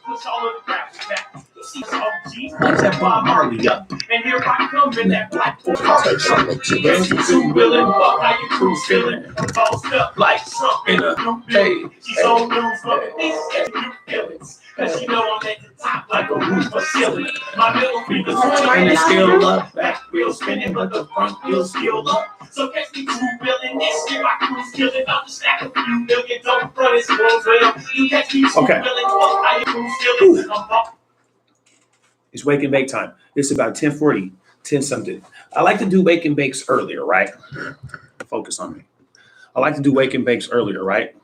Push all of the graphics back. You see some OGs, let's have Bob Marley up. And here I come in that black willing, fuck how you crew feeling. Tossed up like something in a new building. She's on news, but these new feelings. Cause you know I'm at the top like a roof or ceiling. My middle finger's and it's still up. Back wheel spinning, but the front wheel's still up. So catch me two billion this year. I cruise killing. I'll just stack a few million. Don't front it, scrolls well. You catch me two billion, fuck how you cruise killing. It's wake and bake time. It's about 10:40, 10 something. I like to do wake and bakes earlier, right? Focus on me. I like to do wake and bakes earlier, right?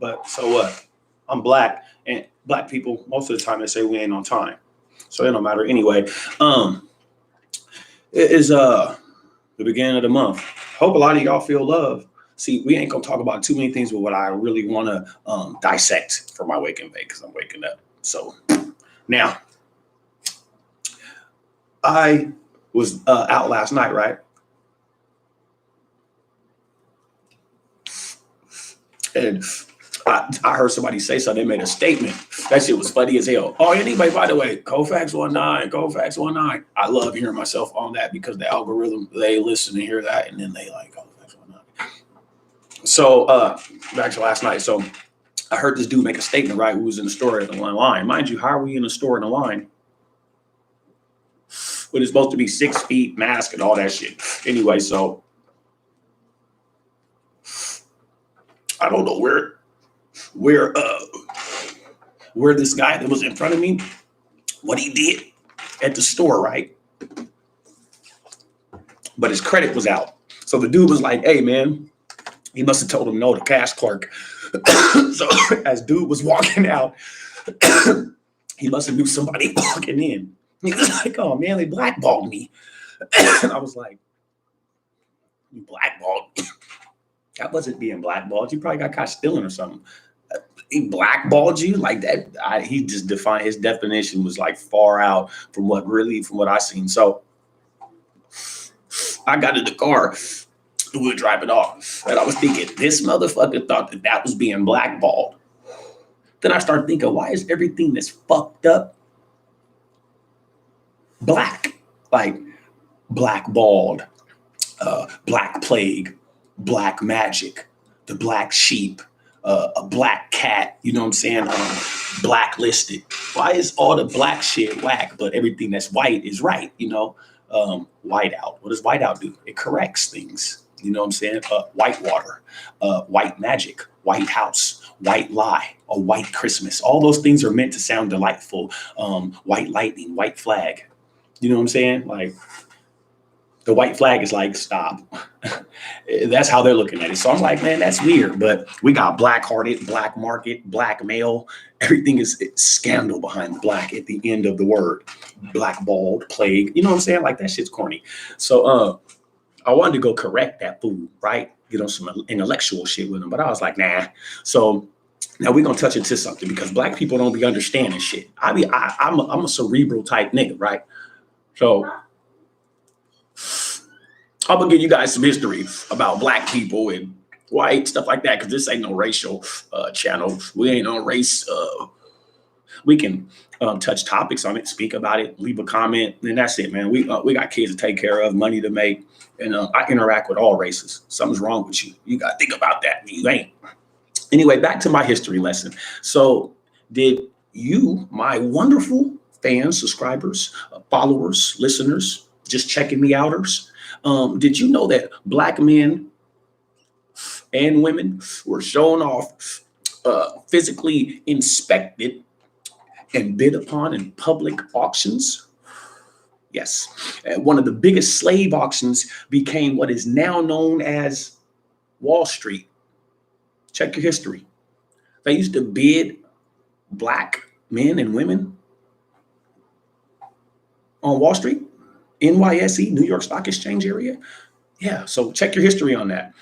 But so what? I'm black, and black people, most of the time, they say we ain't on time. So it don't matter anyway. It is the beginning of the month. Hope a lot of y'all feel love. See, we ain't gonna talk about too many things, but what I really want to dissect for my wake and bake, because I'm waking up. So now, I was out last night, right? And I heard somebody say something. They made a statement. That shit was funny as hell. Oh, anyway, by the way, COLFAX-19, COLFAX-19. I love hearing myself on that because the algorithm, they listen and hear that, and then they like COLFAX-19. So back to last night. So I heard this dude make a statement, right? Who was in the store in the line. Mind you, how are we in the store in the line? When it's supposed to be 6 feet, mask, and all that shit. Anyway, so I don't know where this guy that was in front of me, what he did at the store, right? But his credit was out. So the dude was like, hey, man, he must have told him no, the cash clerk. So as dude was walking out, he must have knew somebody walking in. He was like, oh, man, they blackballed me. And I was like, you blackballed me? That wasn't being blackballed. You probably got caught stealing or something. He blackballed you like that. He just defined, his definition was like far out from what I seen. So I got in the car, we were driving off, and I was thinking, this motherfucker thought that was being blackballed. Then I started thinking, why is everything that's fucked up black? Like blackballed, black plague, black magic, the black sheep, a black cat, you know what I'm saying? Blacklisted. Why is all the black shit whack, but everything that's white is right, you know? Whiteout. What does whiteout do? It corrects things. You know what I'm saying? White water, white magic, white house, white lie, a white Christmas. All those things are meant to sound delightful. White lightning, white flag. You know what I'm saying? Like the white flag is like, stop. That's how they're looking at it. So I'm like, man, that's weird. But we got black-hearted, black market, black male. Everything is scandal behind the black at the end of the word. Blackballed, plague. You know what I'm saying? Like that shit's corny. So I wanted to go correct that fool, right? Get on some intellectual shit with him. But I was like, nah. So now we're gonna touch into something because black people don't be understanding shit. I'm a cerebral type nigga, right? So I'm gonna give you guys some history about black people and white stuff like that, because this ain't no racial channel. We ain't on race. We can touch topics on it, speak about it, leave a comment, and that's it, man. We got kids to take care of, money to make, and I interact with all races. Something's wrong with you. You gotta think about that. You ain't. Anyway, back to my history lesson. So did you, my wonderful fans, subscribers, followers, listeners, just checking me outers, did you know that black men and women were shown off, physically inspected, and bid upon in public auctions? Yes. One of the biggest slave auctions became what is now known as Wall Street. Check your history. They used to bid black men and women on Wall Street, NYSE, New York Stock Exchange area. Yeah, so check your history on that.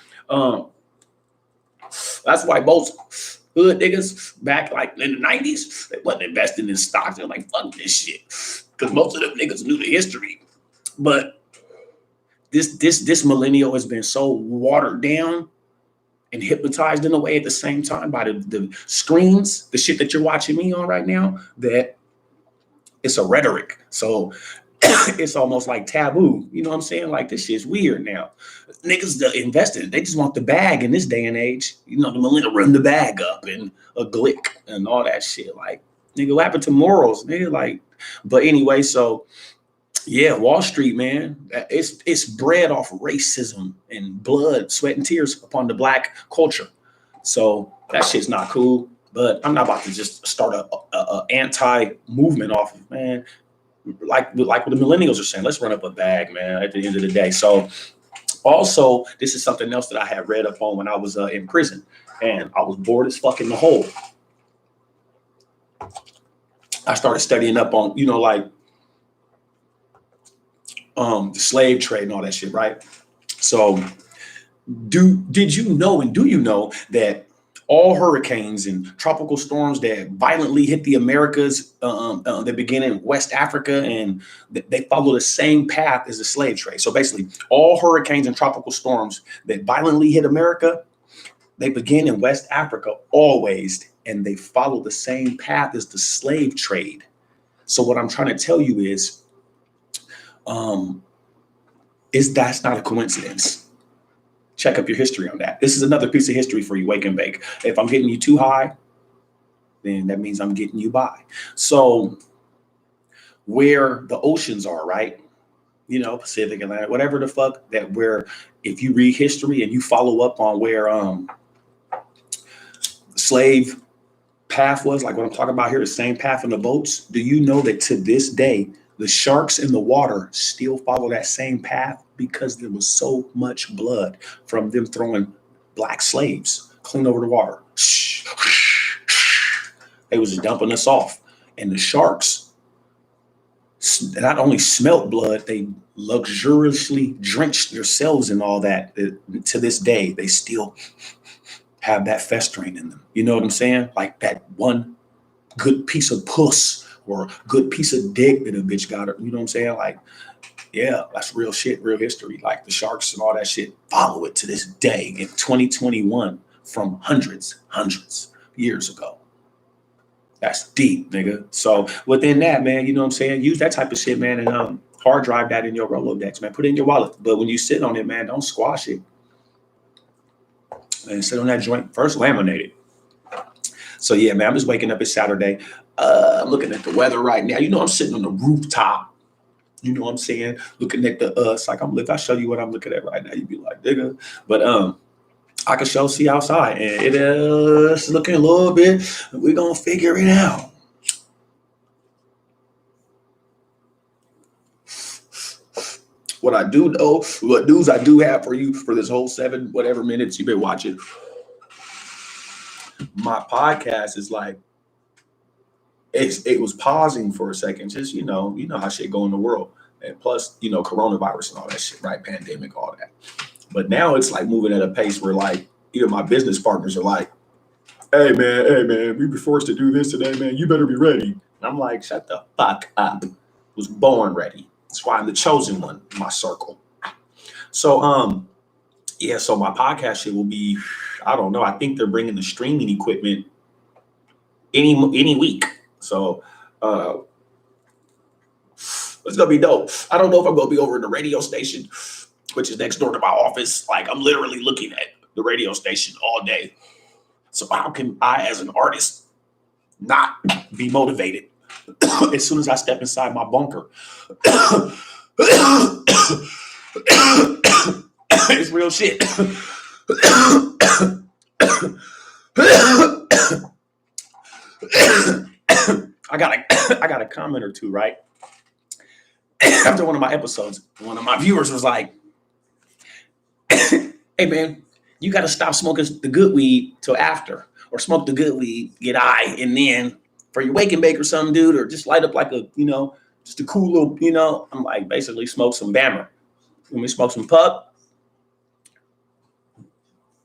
That's why most hood niggas back like in the 90s, they wasn't investing in stocks. They're like, fuck this shit. Because most of them niggas knew the history. But this millennial has been so watered down and hypnotized in a way at the same time by the screens, the shit that you're watching me on right now, that it's a rhetoric. So it's almost like taboo. You know what I'm saying? Like, this shit's weird now. Niggas invested. They just want the bag in this day and age. You know, the millennial run the bag up and a glick and all that shit. Like, nigga, what happened to morals? Nigga, like, but anyway, so yeah, Wall Street, man, it's bred off racism and blood, sweat, and tears upon the black culture. So that shit's not cool. But I'm not about to just start a anti movement off of, man. Like what the millennials are saying, let's run up a bag, man, at the end of the day. So also, this is something else that I had read up on when I was in prison, and I was bored as fuck in the hole. I started studying up on, you know, like the slave trade and all that shit, right? So did you know, and do you know that all hurricanes and tropical storms that violently hit the Americas, they begin in West Africa, and they follow the same path as the slave trade. So basically, all hurricanes and tropical storms that violently hit America, they begin in West Africa always, and they follow the same path as the slave trade. So what I'm trying to tell you is that's not a coincidence. Check up your history on that. This is another piece of history for you, wake and bake. If I'm getting you too high, then that means I'm getting you by. So where the oceans are, right? You know, Pacific, Atlantic, whatever the fuck, that where, if you read history and you follow up on where slave path was, like what I'm talking about here, the same path in the boats. Do you know that to this day, the sharks in the water still follow that same path because there was so much blood from them throwing black slaves clean over the water? They was dumping us off. And the sharks not only smelt blood, they luxuriously drenched themselves in all that. To this day, they still have that festering in them. You know what I'm saying? Like that one good piece of puss or good piece of dick that a bitch got her. You know what I'm saying? Like, yeah, that's real shit, real history. Like the sharks and all that shit follow it to this day in 2021 from hundreds years ago. That's deep, nigga. So within that, man, you know what I'm saying? Use that type of shit, man, and hard drive that in your Rolodex, man. Put it in your wallet. But when you sit on it, man, don't squash it. And sit on that joint. First, laminate it. So yeah, man, I'm just waking up. It's Saturday. I'm looking at the weather right now. You know, I'm sitting on the rooftop. You know what I'm saying? Looking at the it's like if I show you what I'm looking at right now, you'd be like, nigga. But I can see outside, and it's looking a little bit. We're gonna figure it out. What news I do have for you for this whole 7 whatever minutes you've been watching. My podcast is like, it was pausing for a second, just you know how shit go in the world, and plus coronavirus and all that shit, right? Pandemic, all that. But now it's like moving at a pace where like even my business partners are like, hey man, we were forced to do this today, man. You better be ready. And I'm like, shut the fuck up. Was born ready. That's why I'm the chosen one in my circle. So yeah, so my podcast shit will be, I don't know. I think they're bringing the streaming equipment any week. So it's gonna be dope. I don't know if I'm gonna be over in the radio station, which is next door to my office. Like I'm literally looking at the radio station all day. So how can I, as an artist, not be motivated as soon as I step inside my bunker? It's real shit. I got a comment or two, right? After one of my episodes, one of my viewers was like, hey man, you got to stop smoking the good weed till after, or smoke the good weed, get high, and then for your wake and bake or something, dude, or just light up like a, just a cool little, I'm like, basically smoke some Bammer. Let me smoke some pup.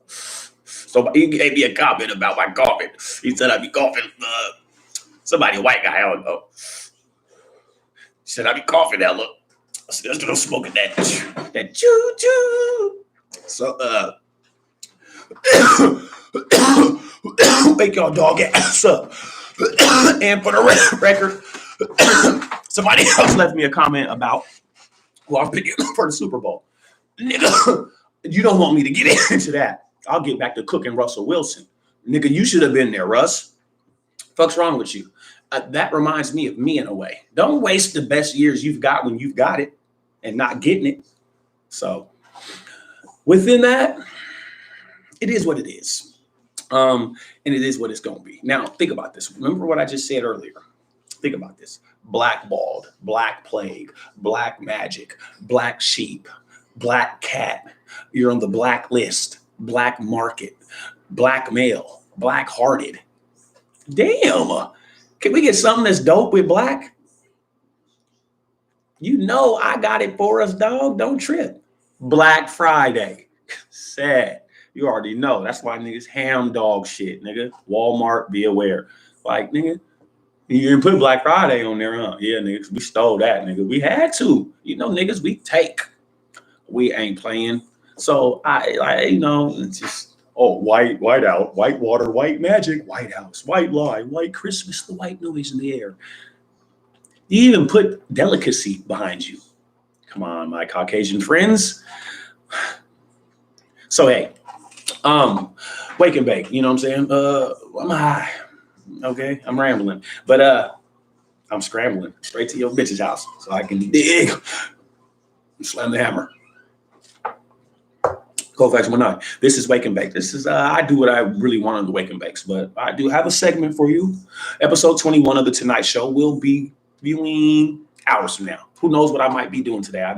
So he gave me a comment about my coughing. He said I'd be coughing. Somebody, a white guy, I don't know. He said I'd be coughing hella. I said, I'm smoking that choo-choo. So, Wake y'all dog ass up. And for the record, somebody else left me a comment about who I'm picking for the Super Bowl. Nigga, you don't want me to get into that. I'll get back to cooking Russell Wilson. Nigga, you should have been there, Russ. Fuck's wrong with you? That reminds me of me in a way. Don't waste the best years you've got when you've got it and not getting it. So within that, it is what it is. And it is what it's going to be. Now, think about this. Remember what I just said earlier. Think about this. Blackballed, black plague, black magic, black sheep, black cat. You're on the black list, black market, black male, black hearted. Damn. Can we get something that's dope with black? You know I got it for us, dog. Don't trip. Black Friday. Sad. You already know. That's why niggas ham dog shit, nigga. Walmart, be aware. Like, nigga, you didn't put Black Friday on there, huh? Yeah, niggas, we stole that, nigga. We had to. You know, niggas, we take. We ain't playing. So, it's just, white out, white water, white magic, white house, white lie, white Christmas, the white noise in the air. You even put delicacy behind you. Come on, my Caucasian friends. So, hey, wake and bake, you know what I'm saying? I'm high. Okay, I'm rambling. But I'm scrambling straight to your bitch's house so I can dig and slam the hammer. COLFAX-19. This is Wake and Bake. This is I do what I really want on the Wake and Bakes, but I do have a segment for you. Episode 21 of the Tonight Show will be viewing hours from now. Who knows what I might be doing today? I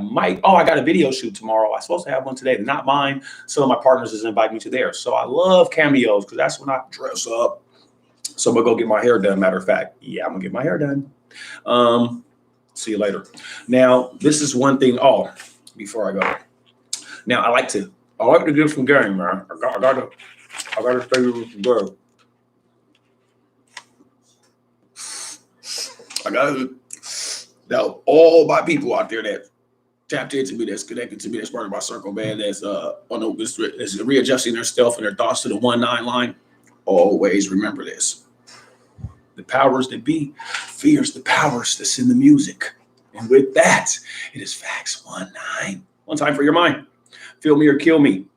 got a video shoot tomorrow. I'm supposed to have one today. They're not mine. Some of my partners is inviting me to theirs. So I love cameos because that's when I dress up. So I'm gonna go get my hair done. Matter of fact, yeah, I'm gonna get my hair done. See you later. Now, this is one thing. Before I go. Now, I like to give some game, man. I gotta stay with some girl. Now, all my people out there that tapped into me, that's connected to me, that's part of my circle, man, that's readjusting their stuff and their thoughts to the 1-9 line. Always remember this. The powers that be fears the powers that's in the music. And with that, it is Facts 19. One time for your mind. Feel me or kill me.